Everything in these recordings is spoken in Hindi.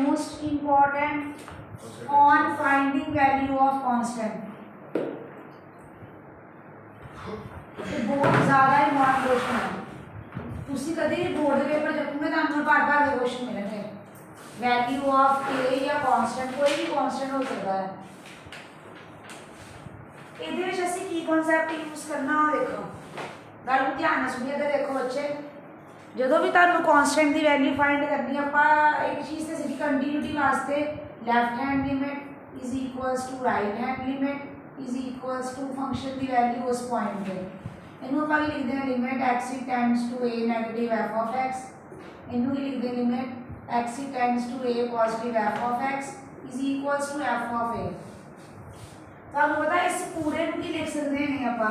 Most important on finding value of constant. बहुत ज़्यादा इम्पॉर्टेंट क्वेश्चन है। तुसी कभी भी बोर्ड के पेपर जपूगे तो बार-बार ये क्वेश्चन मिलेंगे। वैल्यू ऑफ ए या कांस्टेंट, कोई भी कांस्टेंट हो सकता है। ਇਹਦੇ ਵਿੱਚ ਅਸੀਂ ਕੀ ਕਨਸੈਪਟ ਯੂਜ਼ ਕਰਨਾ ਆ ਦੇਖੋ, ਗੱਲ ਨੂੰ ਧਿਆਨ ਨਾਲ ਸੁਣੀਏ। ਅਗਰ ਦੇਖੋ ਬੱਚੇ, ਜਦੋਂ ਵੀ ਤੁਹਾਨੂੰ ਕਾਂਸਟੈਂਟ ਦੀ ਵੈਲਿਊ ਫਾਈਂਡ ਕਰਨੀ ਆਪਾਂ ਇੱਕ ਚੀਜ਼ ਤੇ ਸਿੱਧੀ ਕੰਟੀਨਿਊਟੀ ਵਾਸਤੇ left hand limit is equals to right hand limit is equals to function ਦੀ ਵੈਲਿਊ ਉਸ ਪੁਆਇੰਟ ਤੇ। ਇਹਨੂੰ ਆਪਾਂ ਲਿਖਦੇ ਹਾਂ limit x tends to a negative f of x। ਇਹਨੂੰ ਹੀ ਲਿਖਦੇ limit x tends to a positive f of x is equals to f of a। तो आपको पता है इस पूरे को की लिख सकते हैं आप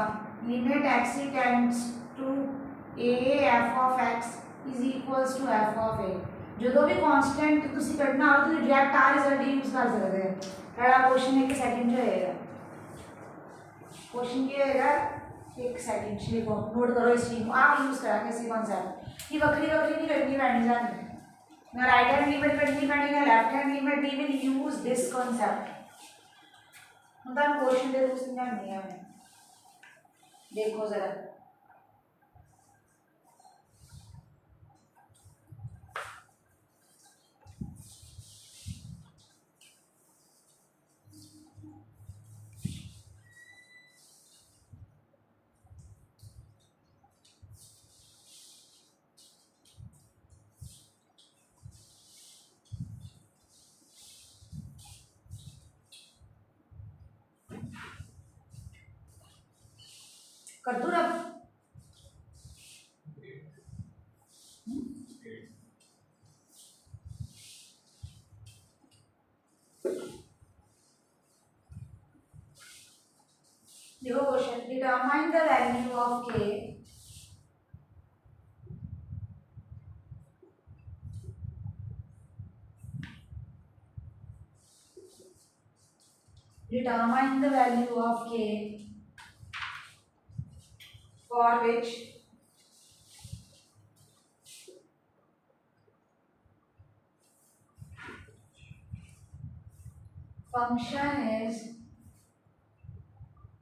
limit x tends to a f of x is equals to f of a। जो भी कांस्टेंट ਤੁਸੀਂ ਕੱਢਣਾ ਹੋ ਤੁਸੀਂ ਡਾਇਰੈਕਟ ਆ ਰਿਜ਼ਲਟ ਯੂਜ਼ ਕਰ ਸਕਦੇ ਹੋ। ਕਿਹੜਾ ਕੁਐਸਚਨ ਇੱਕ ਸੈਕਿੰਡ ਚ ਹੋਏਗਾ। ਕੁਐਸਚਨ ਕੀ ਹੋਏਗਾ, ਇੱਕ ਸੈਕਿੰਡ ਚ ਲਿਖੋ, ਨੋਟ ਕਰੋ ਇਸ ਚੀਜ਼ ਨੂੰ। ਆਪ ਯੂਜ਼ ਕਰਾਂਗੇ ਇਸੇ ਕਨਸੈਪਟ ਕਿ ਵੱਖਰੀ ਵੱਖਰੀ ਨਹੀਂ ਕੱਢਣੀ ਪੈਣੀ ਸਾਨੂੰ, ਨਾ ਰਾਈਟ ਹੈਂਡ ਲਿਮਿਟ ਕੱਢਣੀ ਪੈਣੀ ਨਾ left hand limit. We will use this concept. Question दे रूप समझानी है मैं, देखो जरा। कर दूँ रब देखो question, determine the value of k determine the value of k for which function is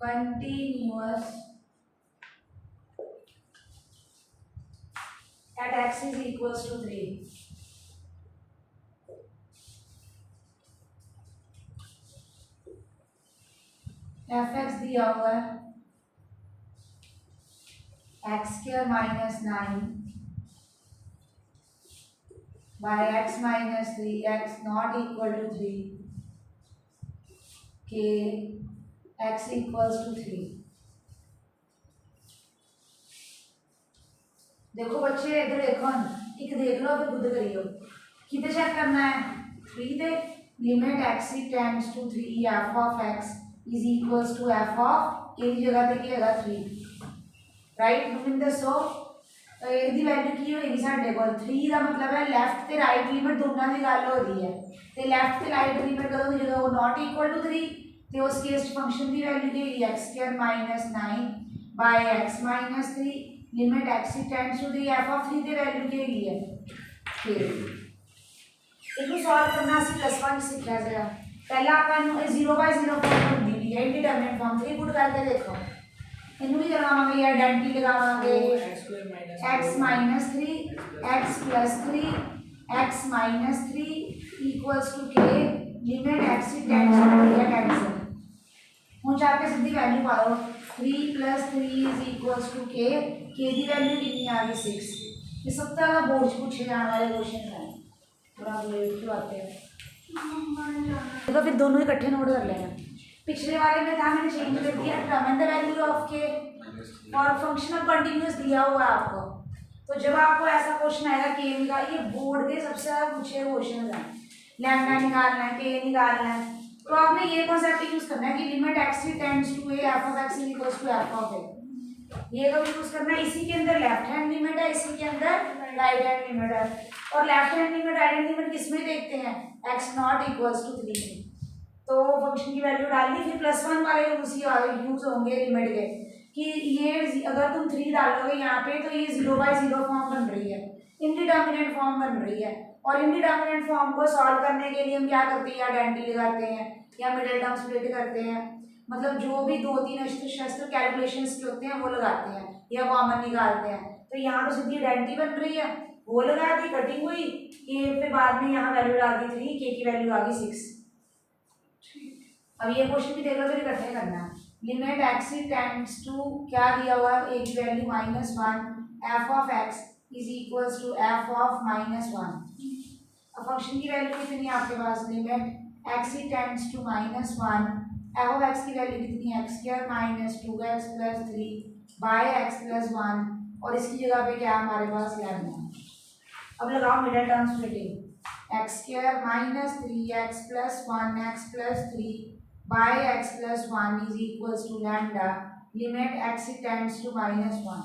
continuous at x is equals to 3। fx दिया हुआ है x square minus 9 by x minus 3 x not equal to 3 k x equals to 3। देखो बच्चे इधर देखो, एक देख लो फिर खुद करियो। कितने चेक करना है, 3 दे limit x tends to 3 f of x is equals to f of a की जगह पे क्या होगा 3, राइट। तुम दसो ਇਹਦੀ ਵੈਲਿਊ ਕੀ ਹੋਏਗੀ ਸਾਡੇ ਕੋਲ 3 ਦਾ ਮਤਲਬ ਹੈ ਲੈਫਟ ਤੇ ਰਾਈਟ ਲਿਮਿਟ ਦੋਨਾਂ ਦੀ ਗੱਲ ਹੋ ਰਹੀ ਹੈ। ਤੇ ਲੈਫਟ ਤੇ ਰਾਈਟ ਲਿਮਿਟ ਕਦੋਂ ਜਦੋਂ ਉਹ ਨਾਟ ਇਕੁਅਲ ਟੂ 3 ਤੇ ਉਸ ਕੇਸ ਫੰਕਸ਼ਨ ਦੀ ਵੈਲਿਊ ਕੀ ਹੋਏਗੀ x² - 9 by x - 3 limit x tends to 3 f of 3 ਦੀ ਵੈਲਿਊ ਕੀ ਹੈਗੀ ਹੈ 3। ਇਹਨੂੰ ਸੋਲਵ ਕਰਨਾ ਅਸੀਂ +1 ਸਿੱਖਿਆ ਸੀਗਾ। ਪਹਿਲਾਂ ਆਪਾਂ ਨੂੰ 0/0 ਫਾਰਮ ਹੁੰਦੀ ਵੀ ਹੈ ਇੰਡੀਟਰਮਿਨੇਟ ਫਾਰਮ 3 ਪੁੱਟ ਕਰਕੇ ਦੇਖੋ। ਇਹਨੂੰ ਵੀ ਲਗਾਵਾਂਗੇ ਜਾਂ ਆਇਡੈਂਟੀ ਲਗਾਵਾਂਗੇ x - 3 x + 3 x - 3 = k limit x tends to 3 cancel. ਹੁਣ ਜਾ ਕੇ ਸਿੱਧੀ ਵੈਲਿਊ ਪਾ ਲਓ 3 + 3 = k। k ਦੀ ਵੈਲਿਊ ਕਿੰਨੀ ਆ गई 6। ये सब तरह बोर्ड से पूछे जाने वाले क्वेश्चन हैं। थोड़ा लेट क्यों आते हैं तो फिर दोनों इकट्ठे नोट कर लेना। पिछले वाले में था मैंने चेंज कर दिया डिटरमाइन द वैल्यू ऑफ के और फंक्शन ऑफ कंटीन्यूअस दिया हुआ है आपको। तो जब आपको ऐसा क्वेश्चन आएगा के का, ये बोर्ड के सबसे ज़्यादा पूछे क्वेश्चन है। लैम्डा निकालना है, के निकालना है, तो आपने ये कॉन्सेप्ट यूज करना है कि limit x tends to a f of x = f of a। ये कब यूज करना है, इसी के अंदर लेफ्ट हैंड लिमिट है, इसी के अंदर राइट हैंड लिमिट है। और left hand limit right hand limit किस में देखते हैं x नॉट इक्वल्स टू 3 में। तो फंक्शन की वैल्यू डाल दी, फिर +1 वाले उसी वाले यूज होंगे लिमिट के कि ये अगर तुम 3 डालोगे यहाँ पे तो ये 0/0 फॉर्म बन रही है, इनडिटरमिनेट फॉर्म बन रही है। और इंडिटरमिनेट फॉर्म को सॉल्व करने के लिए हम क्या करते हैं, या आइडेंटिटी लगाते हैं या मिडिल टर्म स्प्लिट करते हैं, मतलब जो भी 2-3 अस्त्र शस्त्र कैलकुलेशंस के होते हैं वो लगाते हैं या कॉमन निकालते हैं। तो यहाँ तो सीधी आइडेंटिटी बन रही है, वो लगा दी, कटिंग हुई, ये फिर बाद में यहाँ वैल्यू डाल दी 3, के की वैल्यू आ गई 6। अब ये क्वेश्चन भी देख लो, फिर इकट्ठे करना है। लिमिट एक्स टेंड्स टू क्या दिया हुआ है, एक value -1, f of x is equals to f of -1। अब फंक्शन की वैल्यू कितनी है आपके पास, limit x tends to -1, f of x की वैल्यू कितनी है, x² - 2x + 3 बाय x + 1, और इसकी जगह पे क्या हमारे पास लैम्डा। अब लगाओ middle term splitting, x² - 3x + 1x + 3 by x + 1 is equals to lambda limit x tends to -1।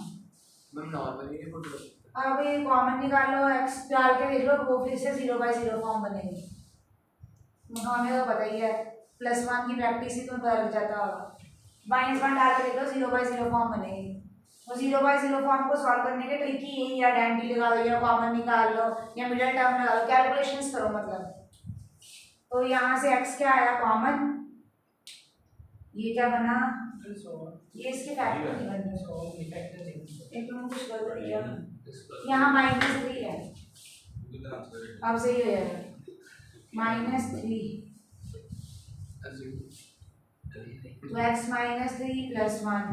Ma'am normally ये पुट करो। अब ये कॉमन निकालो, x डाल के देख लो, वो फिर से 0/0 फॉर्म बनेगी। हमें तो पता ही है, +1 की प्रैक्टिस ही तो पता लग जाता होगा। -1 डाल के देख लो, 0/0 फॉर्म बनेगी। वो 0/0 फॉर्म को सॉल्व करने के ट्रिक ही यही है, आइडेंटिटी लगा लो या कॉमन निकाल लो या मिडिल टर्म लगा लो, कैलकुलेशंस करो मतलब। तो यहाँ से x क्या आया कॉमन, ये क्या बना, ये इसके फैक्टर नहीं बनना, एक तो कुछ गलत किया यहाँ -3 है, अब सही हो जाएगा -3 तो x - 3 + 1।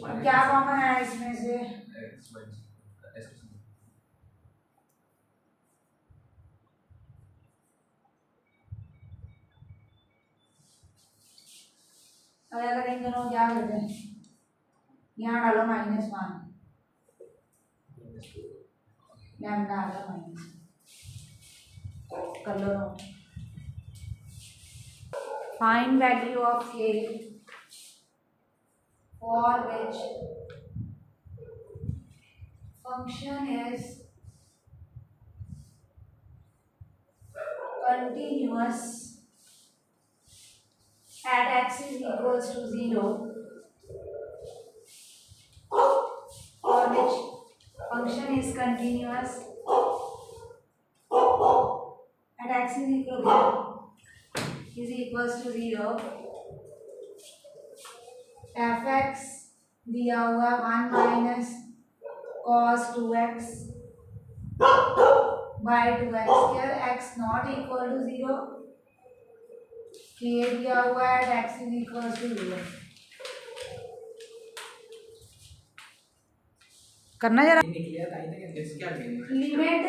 अब क्या कॉमन है इसमें से, अगर इन दोनों क्या करते हैं, यहाँ डालो -1, लैम्डा आ गया माइनस, कर लो note. Find value of k for which function is continuous at x is equals to 0, for which function is continuous at x is equals to 0, fx दिया हुआ 1 - cos 2x by 2x square, x not equal to 0, k दिया हुआ है x is equals to 0। करना जरा, लिमिट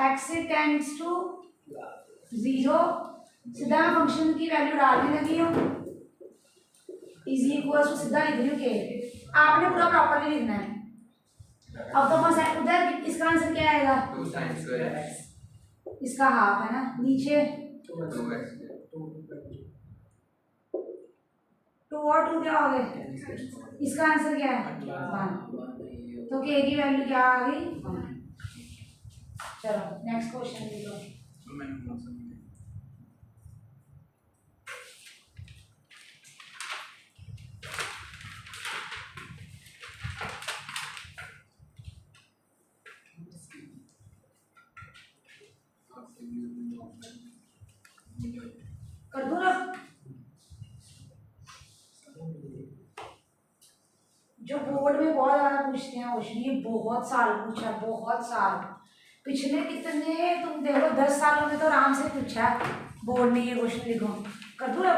x टेंड्स टू 0, सीधा फंक्शन की वैल्यू डालने लगी हूँ, इज इक्वल्स टू सीधा लिख रही हूँ के, आपने पूरा प्रॉपर्ली लिखना है। अब तो बस उधर इसका आंसर क्या आएगा, 2 sin square x, इसका हाफ है ना, नीचे 2x 2 और 2 क्या हो गए, इसका आंसर क्या है 1, तो के की वैल्यू क्या आ गई 1। चलो नेक्स्ट क्वेश्चन ले लो। कर दूं ना, जो बोर्ड में बहुत ज्यादा पूछते हैं क्वेश्चन, ये बहुत साल पूछा, बहुत साल, पिछले कितने तुम देखो 10 सालों में तो आराम से पूछा बोर्ड ने ये क्वेश्चन, लिखो कर दूं ना।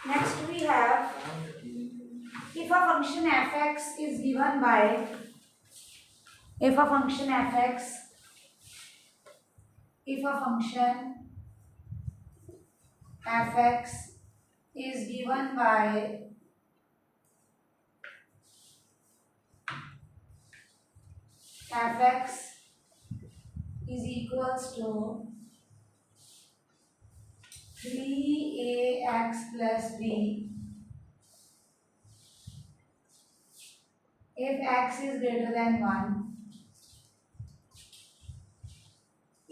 Next we have, if a function fx is given by, if a function fx, if a function fx is given by fx is equals to 3ax plus b, if x is greater than 1,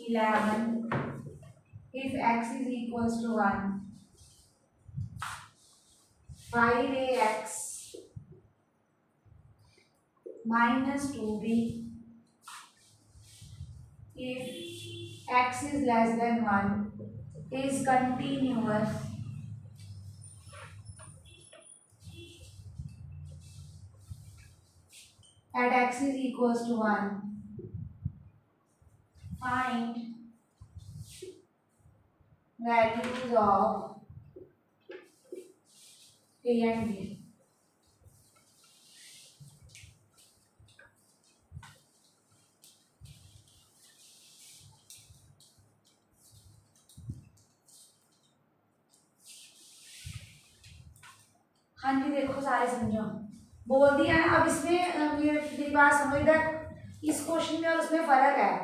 11 if x is equals to 1, 5ax minus 2b if x is less than 1 is continuous at x is equals to 1. Find values of a and b. हाँ जी देखो सारे समझो बोल दिया है। अब इसमें मेरी बात समझ इधर इस क्वेश्चन में और उसमें फर्क है।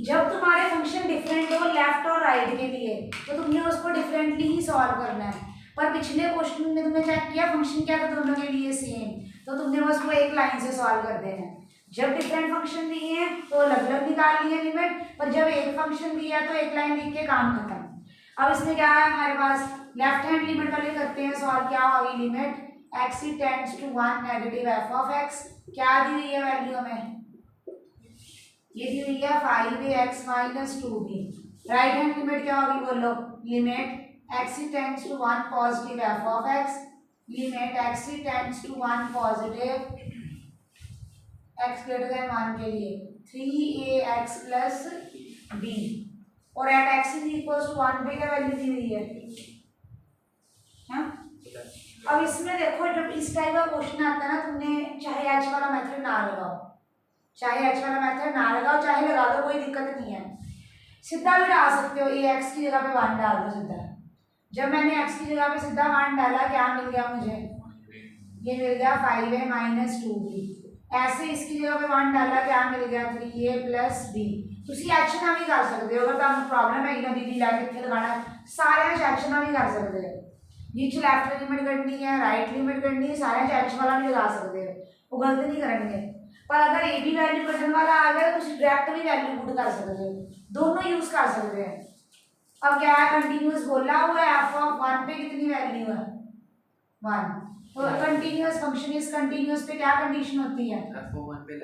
जब तुम्हारे फंक्शन डिफरेंट हो लेफ्ट और राइट के लिए तो तुमने उसको डिफरेंटली ही सॉल्व करना है। पर पिछले क्वेश्चन में तुमने चेक किया फंक्शन क्या था दोनों के लिए सेम, तो तुमने बस वो एक लाइन से सॉल्व कर देना है। जब डिफरेंट फंक्शन दिए हैं तो अलग अलग निकाल लिए लिमिट, पर जब एक फंक्शन दिया है तो एक लाइन लिख के काम खत्म। अब इसमें क्या है हमारे पास लेफ्ट हैंड लिमिट वाले करते हैं सॉल्व। क्या होगी limit x tends to 1 negative f of x, क्या दी हुई है वैल्यू हमें, ये दी हुई है 5ax minus 2b। Right hand limit क्या होगी बोलो, limit x tends to 1 positive f of x, limit x tends to 1 positive x greater than 1 के लिए 3ax प्लस b, और at x is equal to 1 पे क्या वैल्यू दी हुई है। हाँ? अब इसमें देखो जब इस टाइप का क्वेश्चन आता है ना, तुमने चाहे h वाला मेथड ना लगाओ, चाहे h वाला मेथड ना लगाओ, चाहे लगा दो कोई दिक्कत नहीं है, सीधा भी डाल सकते हो। ये x की जगह पे 1 डाल दो सीधा। जब मैंने x की जगह पे सीधा 1 डाला क्या मिल गया मुझे, ये मिल गया 5a माइनस 2b। ऐसे इसकी जगह पे 1 डाला क्या मिल गया 3a प्लस b। तुसी एच ना भी कर सकते हो, अगर तुम प्रॉब्लम है ना दीदी लैके कितने लगाना सारे एच ना भी कर सकते हो। जिस लेफ्ट लिमिट करनी है राइट लिमिट करनी है सारे एच वाला भी लगा सकते हो, वो गलत नहीं करेंगे। पर अगर ए भी वैल्यू कटन वाला आ गया तो डायरेक्ट भी वैल्यू पुट कर सकते हो, दोनों यूज कर सकते हैं। अब क्या है कंटिन्यूअस बोला हुआ है एफ ऑफ 1 पे कितनी वैल्यू है 1, तो कंटिन्यूअस फंक्शन इज कंटिन्यूअस पे क्या कंडीशन होती है f of 1 पे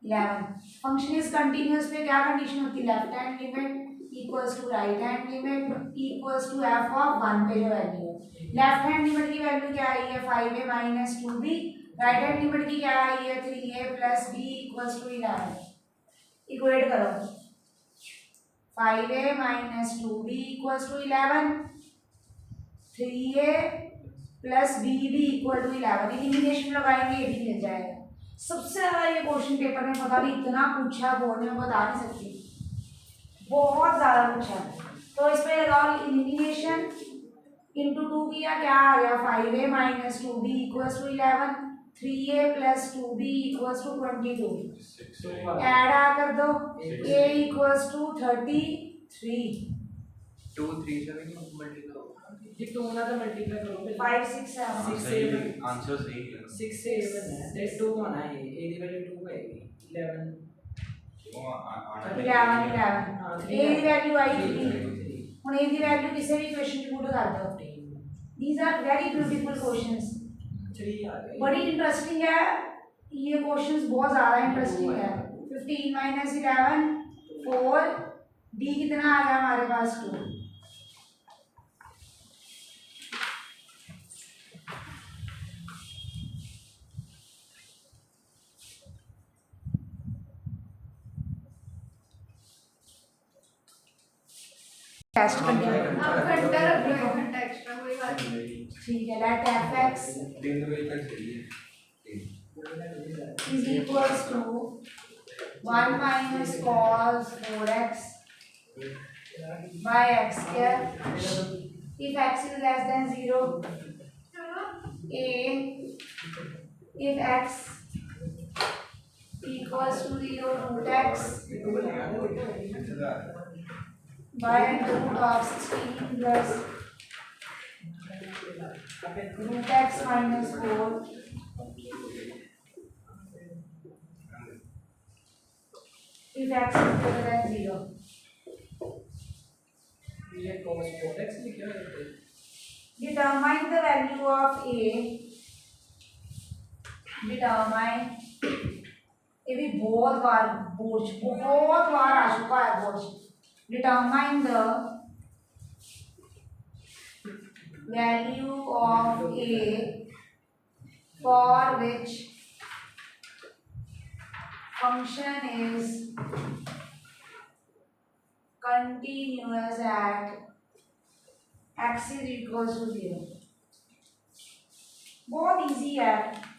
11। फंक्शन इज कंटिन्यूअस पे क्या कंडीशन होती है, left hand limit equals to right hand limit equals to f of 1 पे जो वैल्यू है। लेफ्ट हैंड लिमिट की वैल्यू क्या आई है 5a minus 2b, right hand limit की क्या आई है 3a plus b equals to 11। Equate करो 5a minus 2b equals to 11, 3a plus b भी इक्वल टू 11। एलिमिनेशन लगाएंगे ये भी मिल जाएगा। सबसे ज्यादा ये क्वेश्चन पेपर में पता नहीं इतना पूछा बोर्ड में बता नहीं सकती, बहुत ज्यादा पूछा। तो इस पे लगाओ एलिमिनेशन इंटू 2 किया क्या आ गया 5a minus 2b equals to 11, 3a plus 2b equals to 22। Add आ कर दो a इक्वल्स टू 33, 2 3 से भी मल्टीप्लाई होगा ये 2 ना तो मल्टीप्लाई करो 5 6 7 6 7 आंसर सही है 6 7 है दैट 2 होना है ए दी वैल्यू 2 आएगी 11 वो आना 11 हाँ, 11 three a है। की वैल्यू आई थी, 3 ਹੁਣ a की वैल्यू किसी भी क्वेश्चन की पुट कर दो। These are very beautiful questions, 3 आ गई बड़ी इंटरेस्टिंग है ये क्वेश्चंस, बहुत ज्यादा इंटरेस्टिंग है। 15 माइनस 11 4, d कितना आ गया हमारे पास 2। टेस्ट कंटिन्यू आप घंटा रख लो, 1 घंटा एक्स्ट्रा कोई बात नहीं। ठीक है, लेट fx 3 बजे तक चाहिए is equals to 1 minus cos 4x by x square if x is less than 0, a if x equals to 0 root x by root of 16 plus root x minus 4 if x is greater than 0. ये cos 4x लिखा है। Determine the value of a. Determine. ये भी बहुत बार आ चुका है बोझ। Determine the value of a for which function is continuous at x is equals to 0. बहुत इजी है।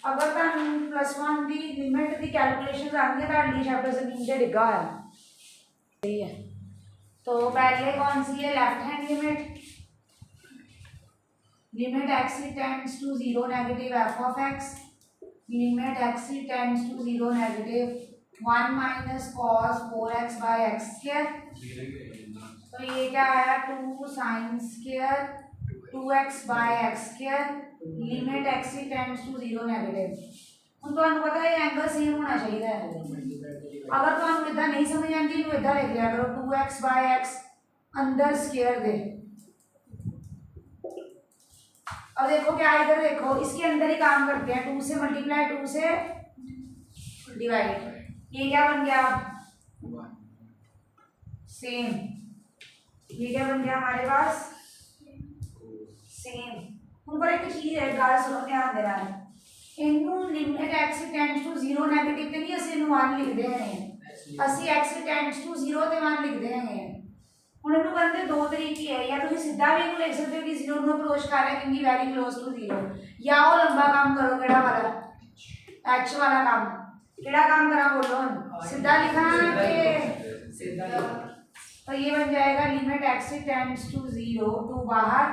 अगर तुम +1 की लिमिट की कैलकुलेशन आती है तो अगली चैप्टर से नीचे डिगा है। सही है। तो पहले कौन सी है? Left hand limit. Limit x tends to 0 negative f of x। Limit x tends to 0 negative 1 minus cos 4x by x square. तो ये क्या आया? 2 sin square 2x by x square. Limit x tends to 0 negative. ਹੁਣ ਤੁਹਾਨੂੰ ਪਤਾ ਹੈ एंगल सेम होना चाहिए है। अगर ਤੁਹਾਨੂੰ इदा नहीं समझ आती तो इदा लिख लिया करो 2x by x अंदर स्क्वायर दे। अब देखो क्या इधर देखो, इसके अंदर ही काम करते हैं। 2 से मल्टीप्लाई 2 से डिवाइड। ये क्या बन गया? सेम। ये क्या बन गया हमारे पास? सेम। ऊपर एक चीज है, गाल सुनो, ध्यान देना है। इनू limit x tends to 0 negative ते नहीं ਅਸੀਂ ਇਹਨੂੰ 1 ਲਿਖਦੇ हैं। ਅਸੀਂ x टेंड्स टू 0 ਤੇ 1 ਲਿਖਦੇ हैं। ਹੁਣ ਇਹਨੂੰ ਕਰਨ ਦੇ ਦੋ ਤਰੀਕੇ ਹੈ। ਜਾਂ ਤੁਸੀਂ ਸਿੱਧਾ ਵੀ ਇਹਨੂੰ ਲਿਖ ਸਕਦੇ ਹੋ ਕਿ 0 ਨੂੰ ਅਪਰੋਚ ਕਰ ਰਿਹਾ ਕਿਉਂਕਿ ਵੈਰੀ ਕਲੋਜ਼ ਟੂ 0, ਜਾਂ ਉਹ ਲੰਬਾ ਕੰਮ ਕਰੋ। ਕਿਹੜਾ ਵਾਲਾ? h वाला काम। केड़ा काम करा बोलो? सीधा लिखा के सीधा। तो ये बन जाएगा लिमिट x टेंड्स टू 0 टू बाहर।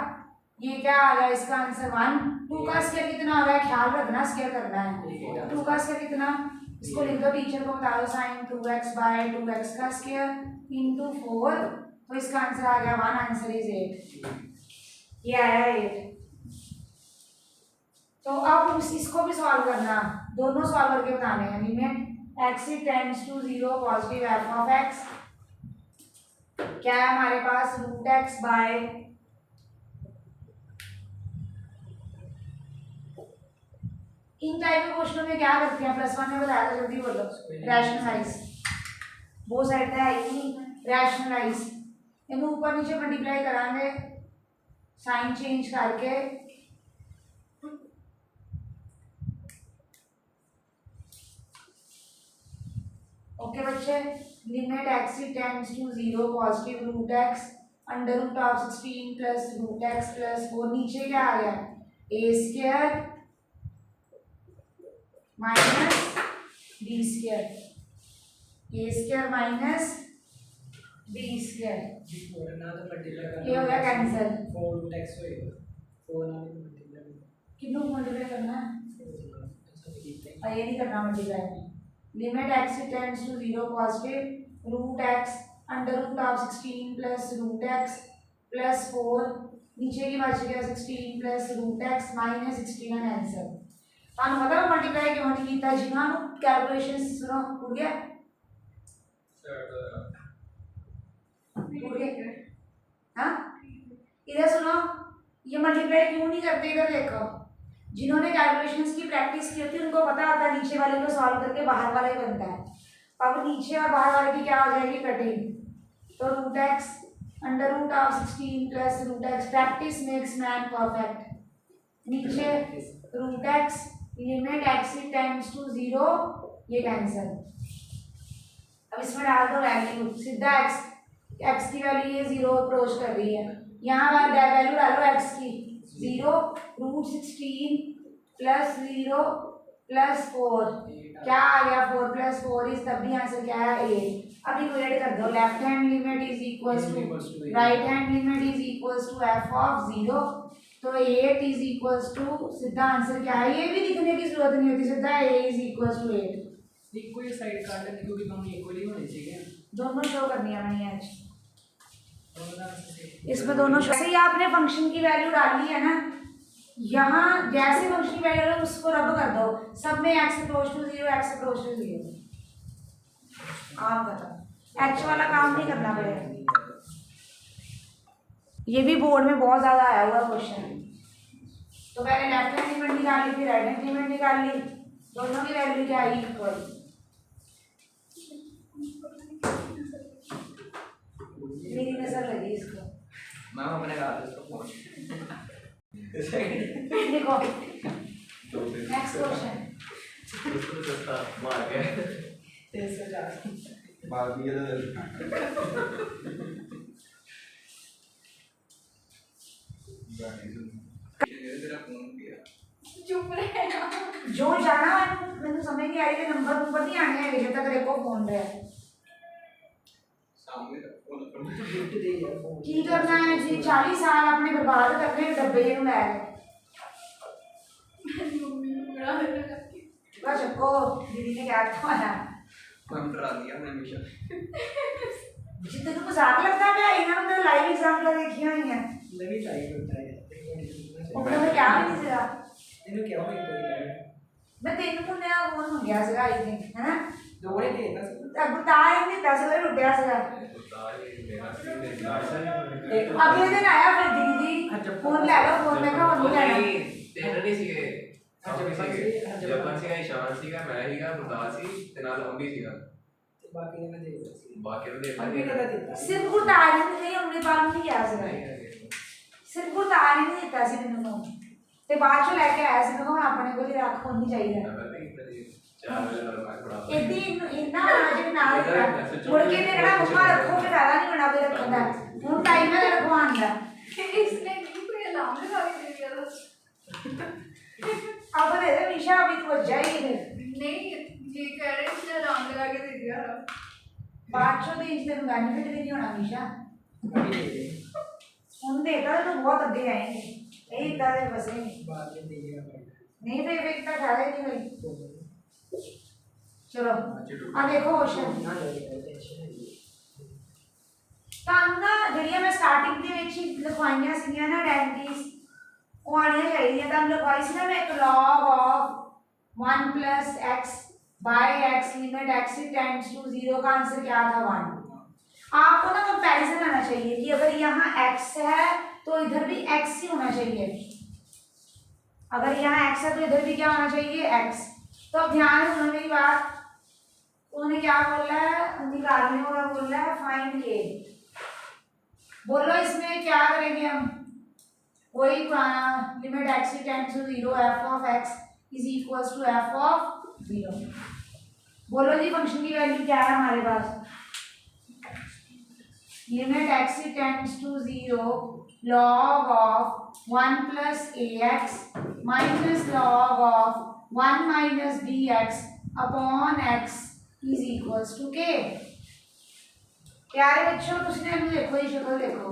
ये क्या आ गया? इसका आंसर 1। 2 का स्क्वायर कितना आ गया? ख्याल रखना, स्क्वायर करना है। 2 का स्क्वायर कितना? इसको लिख दो, टीचर को बता दो। sin 2x by 2x का स्क्वायर इंटू 4। तो इसका आंसर आ गया 1। Answer is 8। ये आया 8। तो अब इसको भी सॉल्व करना, दोनों सॉल्व करके बताने हैं। Limit x tends to 0 positive f of x क्या है हमारे पास? √x बाय इन टाइप के क्वेश्चनों में क्या करते हैं? +1 में बताया था, जल्दी बोलो। रैशनलाइज। वो साइड है ही रैशनलाइज। इन्हें ऊपर नीचे मल्टीप्लाई कराएंगे साइन चेंज करके। ओके बच्चे, limit x tends to 0 positive √x √16 plus √x plus 4। नीचे क्या आ गया? a square minus b square. a square minus b square. ये हो गया कैंसिल। 4x होएगा। 4 ना मल्टीप्लाई कितनों मल्टीप्लाई करना है? और ये नहीं करना multiply. Limit x tends to 0 positive √x √16 plus √x plus 4। नीचे की बच गया 16 प्लस √x माइनस 16 का आंसर। ਤੁਹਾਨੂੰ ਪਤਾ ਮਲਟੀਪਲਾਈ ਕਿਉਂ ਨਹੀਂ ਕੀਤਾ? ਜਿਨ੍ਹਾਂ ਨੂੰ ਕੈਲਕੂਲੇਸ਼ਨ ਸੁਣੋ ਭੁੱਲ ਗਿਆ? हाँ, इधर सुनो, ये मल्टीप्लाई क्यों नहीं करते? इधर देखो, जिन्होंने कैलकुलेशंस की प्रैक्टिस की होती है उनको पता होता है नीचे वाले को सॉल्व करके बाहर वाला ही बनता है। अब नीचे और बाहर वाले की क्या हो जाएगी? कटिंग। तो √x √16 plus √x। Practice makes man perfect. नीचे √x limit x tends to 0, ये कैंसिल। अब इसमें डाल दो वैल्यू, सीधा x की वैल्यू ये 0 अप्रोच कर रही है। यहाँ वैल्यू डालो x की 0 √16 प्लस 0 प्लस 4। क्या आ गया? 4 प्लस 4 इज, तब भी आंसर क्या है? 8। अब इक्वेट कर दो। Left hand limit is equals to right hand limit is equals to f of 0। तो 8 इज इक्वल्स टू, सीधा आंसर क्या है? ये भी लिखने की जरूरत नहीं होती, सीधा a is equals to 8। Equal side काट लेंगे क्योंकि दोनों इक्वल ही होने चाहिए। दोनों शो करनी है मैंने आज। इसमें दोनों शो। जैसे ही आपने फंक्शन की वैल्यू डाली है ना, यहाँ जैसे फंक्शन की वैल्यू उसको रब कर दो। सब में x approach to 0 x approach to 0। काम खत्म, एक्चुअल वाला काम नहीं करना पड़ेगा। ये भी बोर्ड में बहुत ज़्यादा आया हुआ क्वेश्चन। तो पहले लेफ्ट हैंड लिमिट निकाल ली, फिर राइट हैंड लिमिट निकाल ली, दोनों की वैल्यू क्या आई इक्वल। मेरी नजर लगी इसको। मैम अपने हाथ से फोन देखो नेक्स्ट क्वेश्चन। उसको सस्ता मार के 340 बाद में ये तेरा फोन किया चुप रहे ना। जो जाना मैं तो समझ नहीं आ रही है, नंबर नंबर नहीं आने हैं जब तक रेको फोन रहे। सामने फोन कर गिफ्ट दे यार फोन की करना है जी, 40 साल अपने बर्बाद करने डब्बे में लै गए। मेरी मम्मी को बड़ा डर लगती है। बस को दीदी ने क्या खाया हम डरा दिया मैं हमेशा जितने को मजाक लगता है इन्होंने तो लाइव एग्जाम्पल देखी हुई हैं। लगी टाइप होता है उन्होंने क्या भी नहीं सीखा। ਇਹਨੂੰ ਕਿਹਾ ਹੋਈ ਕੋਈ मैं तेन को नया फोन हो गया सीगा आई थिंक है ना, ਦੋੜੇ ਦੇਤਾ ਸੀ अब बता ही नहीं 10 बजे उठ गया सीगा। अगले दिन आया फिर दीदी फोन ले लो फोन, मैं कहा फोन नहीं लेना। तेरे नहीं सीगे जपन सीगा ईशान सीगा मैं हीगा गुरदास ਸੀ ਤੇ ਨਾਲ ਅੰਬੀ ਸੀਗਾ ਤੇ ਬਾਕੀ ਨੇ ਦੇ ਦਿੱਤਾ ਸੀ ਬਾਕੀ ਨੂੰ ਦੇ ਅੰਬੀ ਨੇ ਤਾਂ ਦਿੱਤਾ सिर्फ गुरदार ही नहीं हमने बाल नहीं किया सीगा, सिर्फ गुरदार ही नहीं दिता सी मैंने फोन ਤੇ ਬਾਅਦ ਚ ਲੈ ਕੇ ਆਇਆ ਸੀ। मैं ਹੁਣ ਆਪਣੇ ਕੋਲ ਹੀ ਰੱਖ ਹੋਣੀ ਚਾਹੀਦਾ इतनी इतना आज ना मुड़ के देखना मम्मा रखो फिर आला नहीं बना के रखना हूं टाइम है रखवान दा। इसने नहीं कोई अलार्म लगा के दे दिया था। अब दे दे निशा अभी तो बज जाएगी फिर नहीं ये कह रहे इसने अलार्म लगा के दे दिया था। बाद चो दिन से बेनिफिट भी नहीं होना निशा। ਅੰਬੀ ਦੇ ਦੇ ਹੁਣ देता तो बहुत आगे आएंगे यही इतना दे बसे ਬਾਅਦ ਵਿੱਚ ਦੇ ਗਿਆ ਭਾਈ नहीं फिर इतना ख्याल ही नहीं भाई। चलो आ देखो क्वेश्चन ਨਾ ਲੈ ਟੈਨਸ਼ਨ ਹੈ ਤੁਹਾਨੂੰ ਨਾ ਜਿਹੜੀਆਂ ਮੈਂ ਸਟਾਰਟਿੰਗ ਦੇ ਵਿੱਚ ਹੀ ਲਿਖਵਾਈਆਂ ਸੀਗੀਆਂ ਨਾ ਆਇਡੈਂਟੀਜ਼ ਉਹ ਆਣੀਆਂ ਚਾਹੀਦੀਆਂ। ਤੁਹਾਨੂੰ ਲਿਖਵਾਈ ਸੀ ਨਾ ਮੈਂ ਇੱਕ log of 1 plus x by x limit x tends to 0 का आंसर क्या था 1। आपको ना कंपैरिजन आना चाहिए कि अगर यहाँ x है तो इधर भी x ही होना चाहिए, अगर यहाँ x है तो इधर भी क्या होना चाहिए x। तो अब ध्यान से सुनो मेरी बात, उन्होंने क्या बोला है निकालने वाला बोला है फाइंड के। बोलो इसमें क्या करेंगे हम, वही limit x tends to 0 f of x is equals to f of 0। बोलो जी फंक्शन की वैल्यू क्या है हमारे पास, limit x tends to 0 log of 1 plus ax minus log of 1 minus bx upon x is equals to k। प्यारे बच्चों तुझने हम देखो ये शक्ल देखो,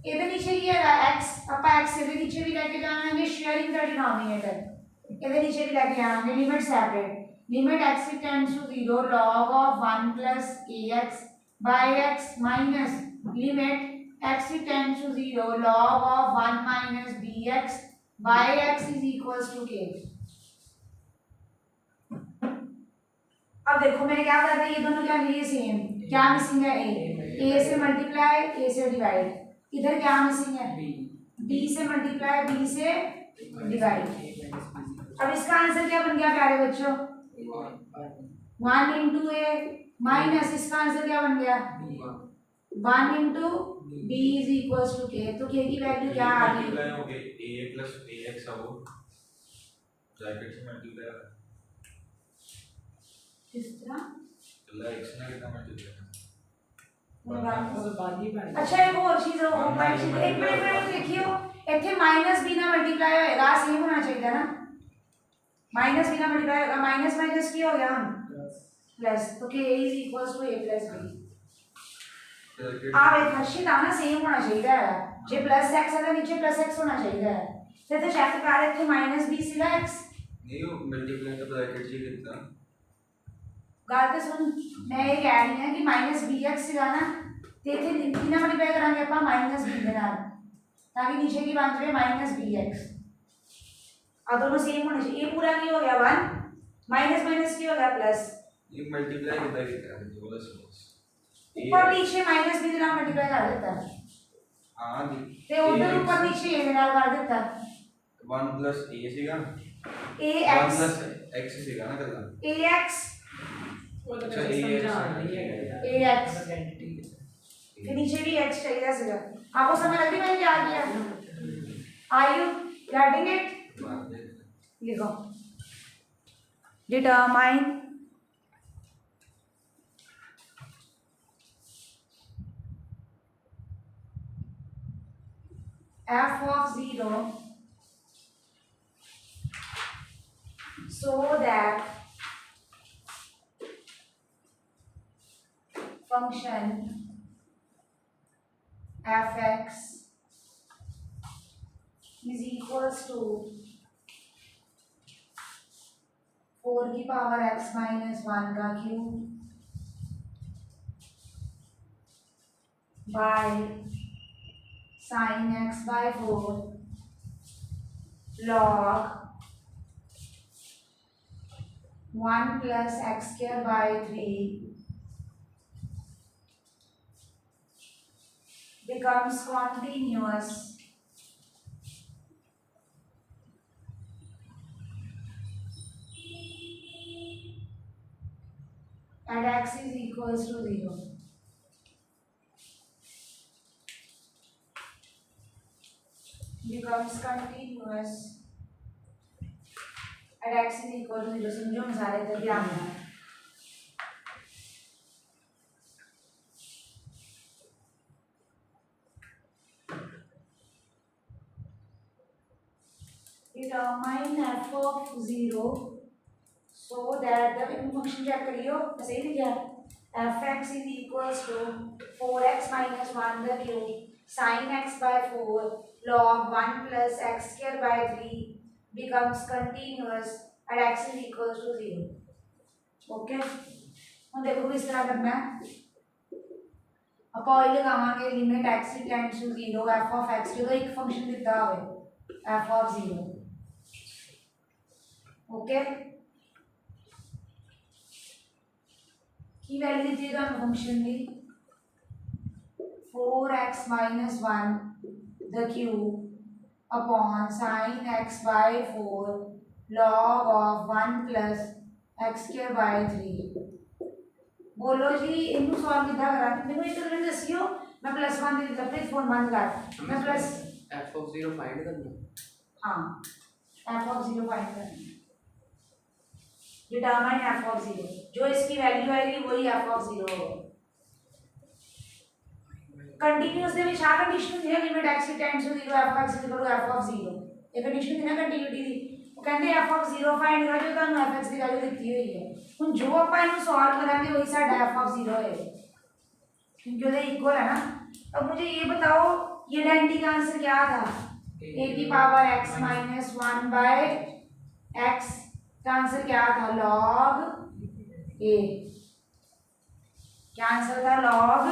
इधर नीचे ये x अपा x इधर नीचे भी लेके जाएंगे शेयरिंग द डिनोमिनेटर, इधर नीचे भी लेके जाएंगे limit separate. Limit x tends to 0 log of 1 plus ax by x minus limit x tends to 0 log of 1 minus bx by x is equals to k। अब देखो मैंने क्या कहा था ये दोनों क्या लिए सेम, क्या मिसिंग है a से मल्टीप्लाई a से डिवाइड, इधर क्या मिसिंग है b से मल्टीप्लाई b से डिवाइड। अब इसका आंसर क्या बन गया प्यारे बच्चों 1 into a माइनस इसका आंसर क्या बन गया 1 into b is equals to k। तो k की वैल्यू क्या आ गई a plus ax अब ब्रैकेट से मल्टीप्लाई किस तरह चला x ना कितना मल्टीप्लाई ਉਹ ਬਾਦੀ ਬਣ अच्छा एक और चीज एक मिनट देखियो ਇੱਥੇ -b ਨਾਲ ਮਲਟੀਪਲਾਈ ਹੋਏਗਾ सेम होना चाहिए ना, -b ਨਾਲ ਮਲਟੀਪਲਾਈ होगा माइनस माइनस ਕੀ ਹੋ ਗਿਆ ਹੁਣ प्लस, तो k is equals to a plus b। आप एक हर्षित आना सेम होना चाहिए है जे प्लस x है नीचे प्लस x होना चाहिए है। फिर तो चेक कर रहे थे -b सीधा x नहीं वो मल्टीप्लाई का ब्रैकेट से कितना गल तो सुन मैं ये कह रही हूं कि -bx सीधा ना ते इथे कितना मल्टीप्लाई करांगे अपन -b के नाल ताकि नीचे की बन जाए -bx। अब दोनों सेम होने चाहिए। ये पूरा की हो गया 1 माइनस माइनस की हो गया प्लस, ये मल्टीप्लाई कितना किया है जो बस ऊपर नीचे माइनस भी ਨਾਲ ਮਲਟੀਪਲਾਈ ਕਰ ਦਿੱਤਾ हां ਤੇ ਉਧਰ ਉੱਪਰ ਨੀਚੇ ਇਹ ਨਾਲ ਕਰ ਦਿੱਤਾ 1 plus a ਸੀਗਾ ax 1 plus x ਸੀਗਾ ਨਾ ਕੱਲਾ ax ਉਹ ਤਾਂ ਅੱਛਾ, ਵੈਸੇ ਇਹ ਸਮਝਾਉਣ ਲਈ ਹੈਗਾ ax ਆਇਡੈਂटिटी फिर नीचे भी x चाहिए सीधा आपको समझ लग रही मैंने क्या किया आर यू गेटिंग इट मार दे लिखो determine f of 0 so that function fx is equals to 4 की पावर x minus 1 का cube by sin x by 4 log 1 plus x square by 3 becomes continuous and x is equals to 0. Becomes continuous and x is equal to 0. समझो हम सारे इधर ध्यान देना determine f of 0 so that the function check करियो ऐसे ही लिखा fx is equals to 4x minus 1 the cube sin x by 4 log 1 plus x square by 3 becomes continuous and x is equals to 0. Okay हम देखो किस तरह करना है ਆਪਾਂ ਇਹ ਲਗਾਵਾਂਗੇ limit x tends to 0 f of x ਜਦੋਂ ਇੱਕ ਫੰਕਸ਼ਨ ਦਿੱਤਾ ਹੋਵੇ f of 0 ओके की वैल्यू दी थी ਤੁਹਾਨੂੰ function the 4x minus 1 the cube upon sin x by 4 log of 1 plus x square by 3 बोलो जी इनको सॉल्व कितना करा मैंने एक तरह दसियो मैं +1 दे दिया प्लीज फोन बंद कर मैं प्लस f of 0 फाइंड करना हां f of 0 फाइंड करना डिटरमाइन f of 0 जो इसकी वैल्यू आएगी वही f of 0 होगा कंटीन्यूअस ਦੇ ਵਿੱਚ ਆ ਕੰਡੀਸ਼ਨ ਹੁੰਦੀ ਹੈ limit x tends to 0 f of x f of 0 ਇਹ ਕੰਡੀਸ਼ਨ ਹੁੰਦੀ ਹੈ ਕੰਟੀਨਿਊਟੀ ਦੀ ਉਹ ਕਹਿੰਦੇ f of 0 ਫਾਈਂਡ ਕਰੋ ਜੋ ਤੁਹਾਨੂੰ f x ਦੀ ਵੈਲਿਊ ਦਿੱਤੀ ਹੋਈ ਹੈ ਹੁਣ ਜੋ ਆਪਾਂ ਇਹਨੂੰ ਸॉल्व ਕਰਾਂਗੇ वही साडा f of 0 है क्योंकि वो इक्वल है ना अब मुझे ये बताओ ये आइडेंटिटी आंसर क्या था a की power x minus 1 by x का आंसर क्या था log a क्या आंसर था log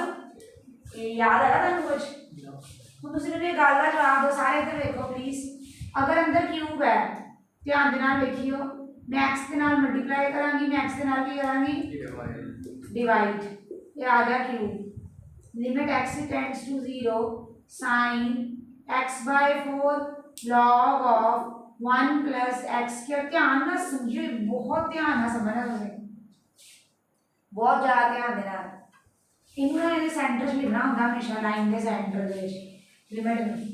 a याद है ना कुछ ਹੁਣ ਤੁਸੀਂ ਮੈਨੂੰ ਇਹ ਗੱਲ ਦਾ ਜਵਾਬ ਦਿਓ ਸਾਰੇ ਇੱਧਰ ਵੇਖੋ ਪਲੀਜ਼ ਅਗਰ ਅੰਦਰ ਕਿਊਬ ਹੈ ਧਿਆਨ ਦੇ ਨਾਲ ਵੇਖਿਓ मैं x के नाल मल्टीप्लाई करांगी मैं x के नाल की करांगी डिवाइड ये आ गया cube limit x tends to 0 sin x by 4 log of 1 plus x के ध्यान ना समझिए बहुत ध्यान ना समझना तुझे बहुत ज़्यादा ध्यान देना इन्होंने ये सेंटर से लिखना होता हमेशा लाइन के सेंटर ਦੇ लिमिट में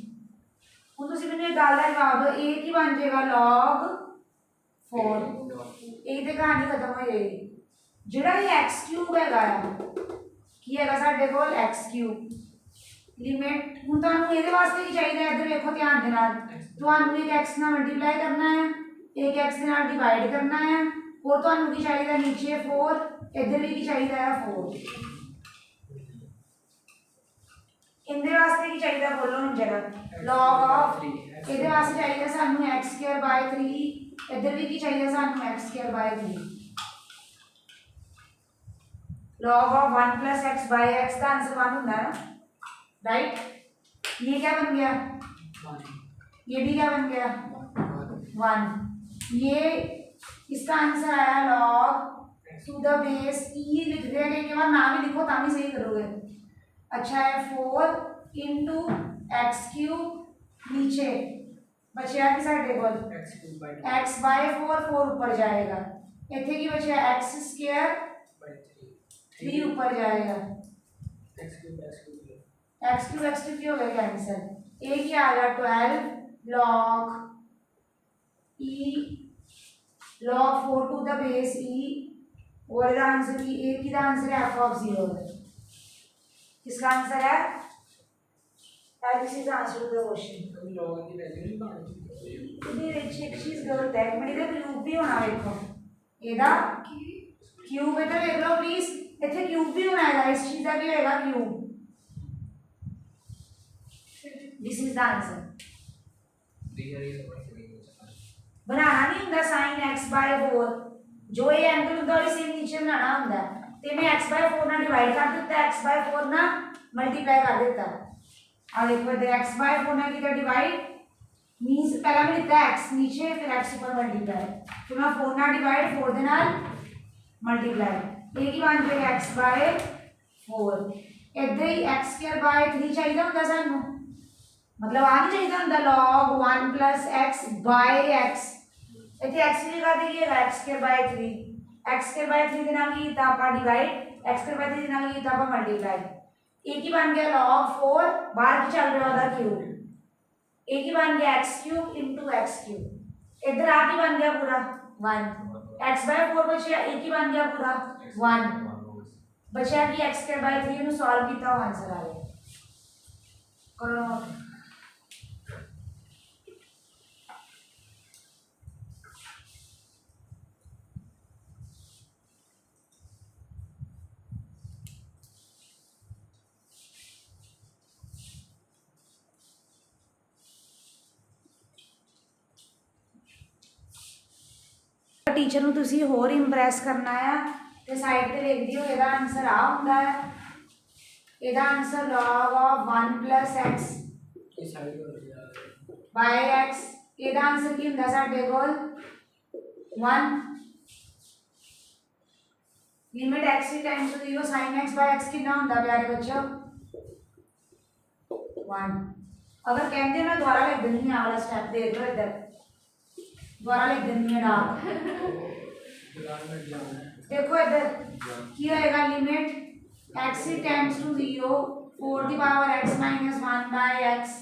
ਹੁਣ ਤੁਸੀਂ ਮੈਨੂੰ ਇਹ ਗੱਲ ਦਾ ਜਵਾਬ ਦਿਓ a ਕੀ ਬਣ ਜਾਏਗਾ log 4 ਇਹ ਤੇ ਕਹਾਣੀ ਖਤਮ ਹੋ ਜਾਏਗੀ ਜਿਹੜਾ ਇਹ x ਕਿਊਬ ਹੈਗਾ ਕੀ ਹੈਗਾ ਸਾਡੇ ਕੋਲ x ਕਿਊਬ ਲਿਮਿਟ ਹੁਣ ਤੁਹਾਨੂੰ ਇਹਦੇ ਵਾਸਤੇ ਕੀ ਚਾਹੀਦਾ ਇੱਧਰ ਵੇਖੋ ਧਿਆਨ ਦੇ ਨਾਲ ਤੁਹਾਨੂੰ ਇੱਕ x ਨਾਲ ਮਲਟੀਪਲਾਈ ਕਰਨਾ ਹੈ ਇੱਕ x ਦੇ ਨਾਲ ਡਿਵਾਈਡ ਕਰਨਾ ਹੈ और ਤੁਹਾਨੂੰ ਕੀ ਚਾਹੀਦਾ ਨੀਚੇ 4 ਇੱਧਰ ਵੀ ਕੀ ਚਾਹੀਦਾ ਹੈ 4 ਇਹਦੇ ਵਾਸਤੇ ਕੀ ਚਾਹੀਦਾ ਬੋਲੋ ਹੁਣ ਜਰਾ log of ਇਹਦੇ ਵਾਸਤੇ ਚਾਹੀਦਾ ਸਾਨੂੰ x² 3 इधर भी की चाहिए सानू x² by 3 log of 1 plus x by x का आंसर 1 होता है ना राइट ये क्या बन गया ये भी क्या बन गया 1 ये इसका आंसर आया log टू द बेस ई लिख देंगे के बाद नाम ही लिखो ताकि सही करोगे। अच्छा है 4 इंटू एक्स क्यूब नीचे बचेगा कि साढ़े को एक्स बाय 4 ऊपर जाएगा इतने की बचे एक्स स्क्वायर 3 ऊपर जाएगा एक्स क्यूब की हो गया कैंसिल। ए की आ गया 12 log E log 4 to the base e और आंसर की ए की आंसर है f of 0 किसका आंसर है this is answer to the question. log की वैल्यू नहीं पानी ਇਹਦੇ ਵਿੱਚ ਇੱਕ ਚੀਜ਼ ਗਲਤ ਹੈ ਮੈਂ ਇਹਦਾ ਕਿਊਬ ਵੀ ਹੋਣਾ ਵੇਖੋ ਇਹਦਾ ਕਿਊਬ ਇੱਧਰ ਦੇਖ ਲਓ ਪਲੀਜ਼ ਇੱਥੇ ਕਿਊਬ ਵੀ ਹੋਣਾ ਹੈ ਇਸ ਚੀਜ਼ ਦਾ ਵੀ ਹੋਏਗਾ cube this is the answer. बनाना नहीं होंगे sin x by 4 जो ये एंगल होंगे वही सेम नीचे बनाना होंगे तो मैं x by 4 ना डिवाइड कर देता x by 4 ना मल्टीप्लाई कर देता और देखो इधर x by 4 ना किधर डिवाइड मींस पहला मैं लिखता है x नीचे फिर x ऊपर मल्टीप्लाई तो मैं 4 ना डिवाइड 4 दे नाल मल्टीप्लाई ये की बन जाएगा x by 4 इधर ही x स्क्वायर by 3 चाहिए होंगे सानू मतलब आ नहीं चाहिए होंगे log 1 plus x by x इतने x की जगह देखिएगा x square by 3 x square by 3 के नाम की तापा डिवाइड x स्क्वायर बाय 3 के नाम की तापा मल्टीप्लाई एक ही बन गया log 4 बाहर की चल रहा था क्यूब एक ही बन गया x cube into x cube इधर आ की बन गया पूरा 1 x बाय 4 बचा एक ही बन गया पूरा 1 बचा कि x स्क्वायर बाय 3 नु सॉल्व किया आंसर आ गया करो। टीचर ਨੂੰ ਤੁਸੀਂ ਹੋਰ ਇੰਪ੍ਰੈਸ ਕਰਨਾ ਆ ਤੇ ਸਾਈਡ ਤੇ ਲਿਖ ਦਿਓ ਇਹਦਾ ਆਨਸਰ ਆ ਹੁੰਦਾ ਹੈ ਇਹਦਾ answer log of 1 plus x ਇਹ ਸਾਈਡ ਹੋ ਗਿਆ by x ਇਹਦਾ ਆਨਸਰ ਕੀ ਹੁੰਦਾ ਸਾਡੇ ਕੋਲ 1 limit x tends to 0 sin x by x कितना ਹੁੰਦਾ प्यारे बच्चों 1 अगर कहते हैं ना दोबारा लिख देनी है वाला स्टेप देख लो इधर दोबारा लिख देनी है डाक देखो इधर की होएगा लिमिट x टेंड्स टू 0 4 की power x minus 1 by x